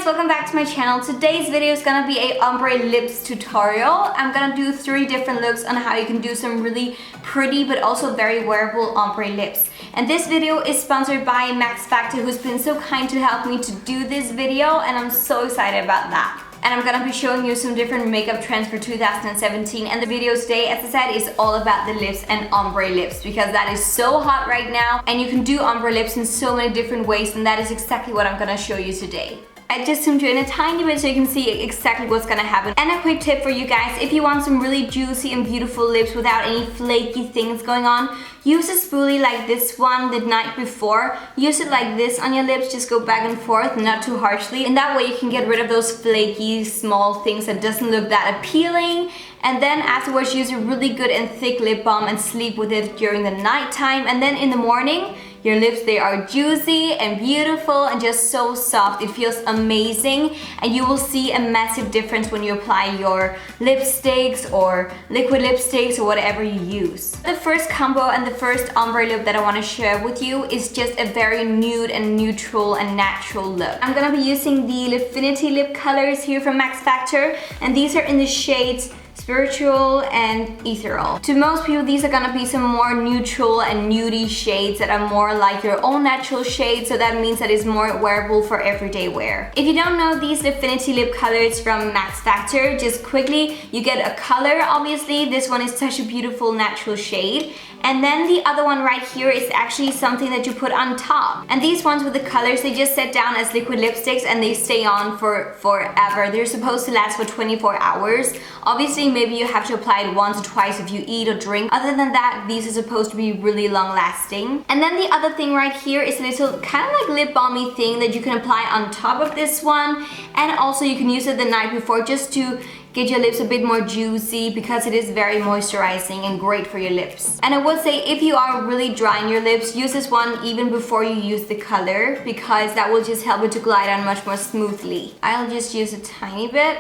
guys, welcome back to my channel. Today's video is gonna be a ombre lips tutorial. I'm gonna do 3 different looks on how you can do some really pretty but also very wearable ombre lips. And this video is sponsored by Max Factor, who's been so kind to help me to do this video, and I'm so excited about that. And I'm gonna be showing you some different makeup trends for 2017, and the video today, as I said, is all about the lips and ombre lips because that is so hot right now, and you can do ombre lips in so many different ways, and that is exactly what I'm gonna show you today. I just zoomed you in a tiny bit so you can see exactly what's gonna happen. And a quick tip for you guys, if you want some really juicy and beautiful lips without any flaky things going on, use a spoolie like this one the night before. Use it like this on your lips, just go back and forth, not too harshly. And that way you can get rid of those flaky small things that doesn't look that appealing. And then afterwards use a really good and thick lip balm and sleep with it during the night time. And then in the morning, your lips, they are juicy and beautiful and just so soft. It feels amazing, and you will see a massive difference when you apply your lipsticks or liquid lipsticks or whatever you use. The first combo and the first ombre lip that I want to share with you is just a very nude and neutral and natural look. I'm gonna be using the Lifinity lip colors here from Max Factor, and these are in the shades Spiritual and Ethereal. To most people, these are gonna be some more neutral and nudie shades that are more like your own natural shade, so that means that it's more wearable for everyday wear. If you don't know these Lifinity lip colors from Max Factor, just quickly, you get a color, obviously. This one is such a beautiful natural shade. And then the other one right here is actually something that you put on top. And these ones with the colors, they just set down as liquid lipsticks and they stay on for forever. They're supposed to last for 24 hours. Obviously, maybe you have to apply it once or twice if you eat or drink. Other than that, these are supposed to be really long lasting. And then the other thing right here is a little kind of like lip balmy thing that you can apply on top of this one. And also you can use it the night before just to get your lips a bit more juicy because it is very moisturizing and great for your lips. And I would say if you are really dry in your lips, use this one even before you use the color because that will just help it to glide on much more smoothly. I'll just use a tiny bit.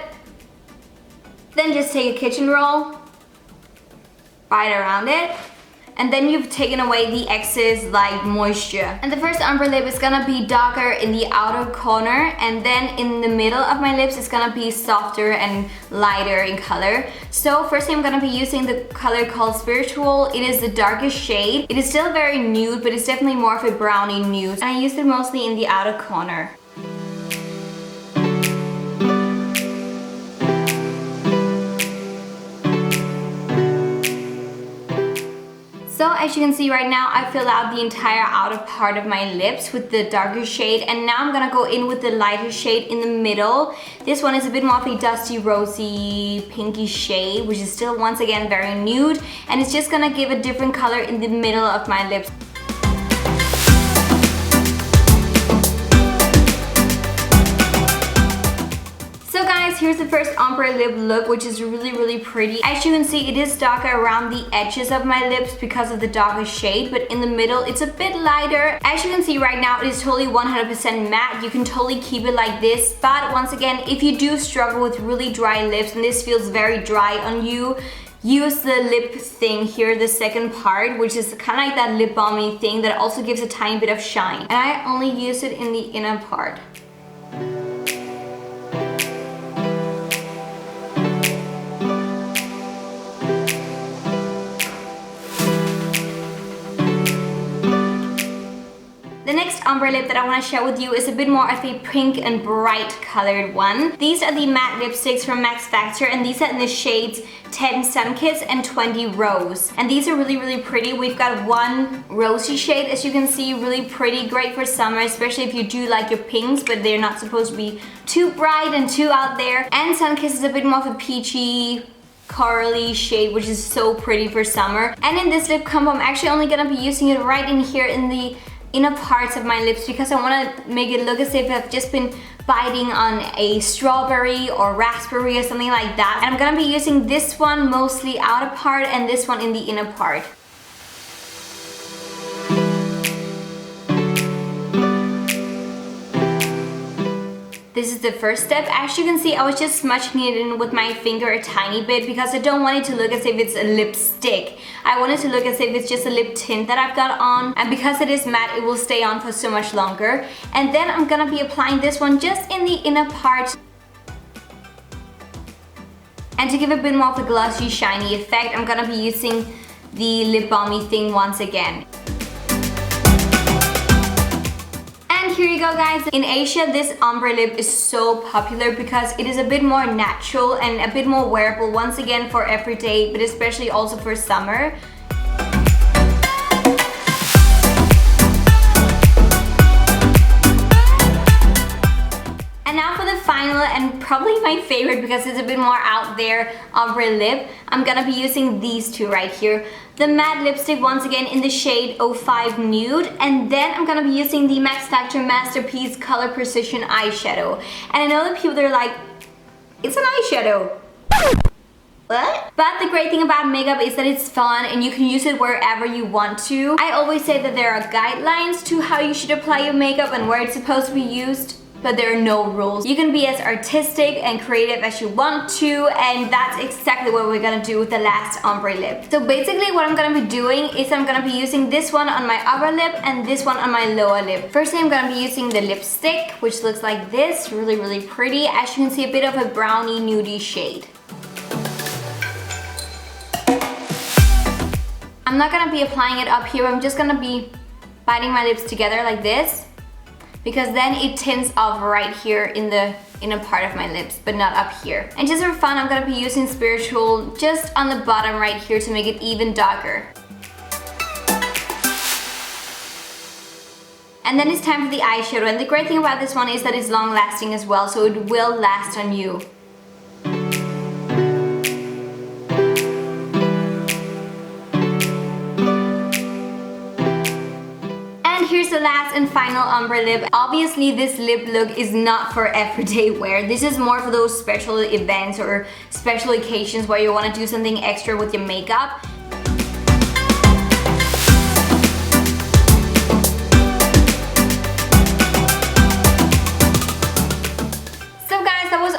Then just take a kitchen roll, ride around it, and then you've taken away the excess like moisture. And the first ombre lip is gonna be darker in the outer corner, and then in the middle of my lips it's gonna be softer and lighter in color. So first I'm gonna be using the color called Spiritual. It is the darkest shade. It is still very nude, but it's definitely more of a brownie nude. And I used it mostly in the outer corner. So as you can see right now, I filled out the entire outer part of my lips with the darker shade, and now I'm gonna go in with the lighter shade in the middle. This one is a bit more of a dusty, rosy, pinky shade, which is still once again very nude, and it's just gonna give a different color in the middle of my lips. Here's the first ombre lip look, which is really pretty. As you can see, it is darker around the edges of my lips because of the darker shade, but in the middle it's a bit lighter. As you can see right now, it is totally 100% matte. You can totally keep it like this, but once again, if you do struggle with really dry lips and this feels very dry on you, use the lip thing here, the second part, which is kind of like that lip balmy thing that also gives a tiny bit of shine. And I only use it in the inner part. The next ombre lip that I want to share with you is a bit more of a pink and bright colored one. These are the matte lipsticks from Max Factor, and these are in the shades 10 Sunkissed and 20 Rose. And these are really pretty. We've got one rosy shade, as you can see, really pretty, great for summer, especially if you do like your pinks, but they're not supposed to be too bright and too out there. And Sunkissed is a bit more of a peachy, corally shade, which is so pretty for summer. And in this lip combo, I'm actually only gonna be using it right in here in the inner parts of my lips because I want to make it look as if I've just been biting on a strawberry or raspberry or something like that. And I'm gonna be using this one mostly outer part and this one in the inner part. This is the first step. As you can see, I was just smudging it in with my finger a tiny bit because I don't want it to look as if it's a lipstick. I want it to look as if it's just a lip tint that I've got on, and because it is matte, it will stay on for so much longer. And then I'm gonna be applying this one just in the inner part. And to give a bit more of a glossy, shiny effect, I'm gonna be using the lip balmy thing once again. Here you go, guys. In Asia, this ombre lip is so popular because it is a bit more natural and a bit more wearable, once again for every day, but especially also for summer. And now for the final and probably my favorite because it's a bit more out there ombre lip, I'm gonna be using these two right here. The matte lipstick once again in the shade 05 Nude, and then I'm gonna be using the Max Factor Masterpiece Color Precision eyeshadow. And I know that people are like, it's an eyeshadow. What? But the great thing about makeup is that it's fun and you can use it wherever you want to. I always say that there are guidelines to how you should apply your makeup and where it's supposed to be used, but there are no rules. You can be as artistic and creative as you want to, and that's exactly what we're gonna do with the last ombre lip. So basically what I'm gonna be doing is I'm gonna be using this one on my upper lip and this one on my lower lip. Firstly, I'm gonna be using the lipstick, which looks like this, really, really pretty. As you can see, a bit of a brownie nudie shade. I'm not gonna be applying it up here, I'm just gonna be biting my lips together like this, because then it tints off right here in the inner part of my lips, but not up here. And just for fun, I'm gonna be using Spiritual just on the bottom right here to make it even darker. And then it's time for the eyeshadow, and the great thing about this one is that it's long lasting as well, so it will last on you. Here's the last and final ombre lip. Obviously this lip look is not for everyday wear. This is more for those special events or special occasions where you want to do something extra with your makeup.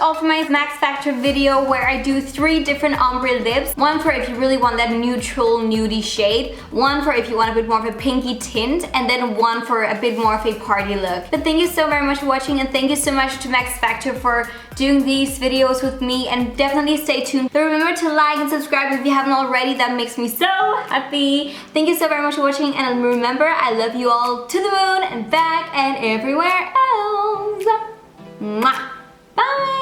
All for my Max Factor video where I do 3 different ombre lips. One for if you really want that neutral nudie shade, one for if you want a bit more of a pinky tint, and then one for a bit more of a party look. But thank you so very much for watching, and thank you so much to Max Factor for doing these videos with me, and definitely stay tuned. But remember to like and subscribe if you haven't already, that makes me so happy. Thank you so very much for watching, and remember, I love you all to the moon and back and everywhere else. Mwah. Bye!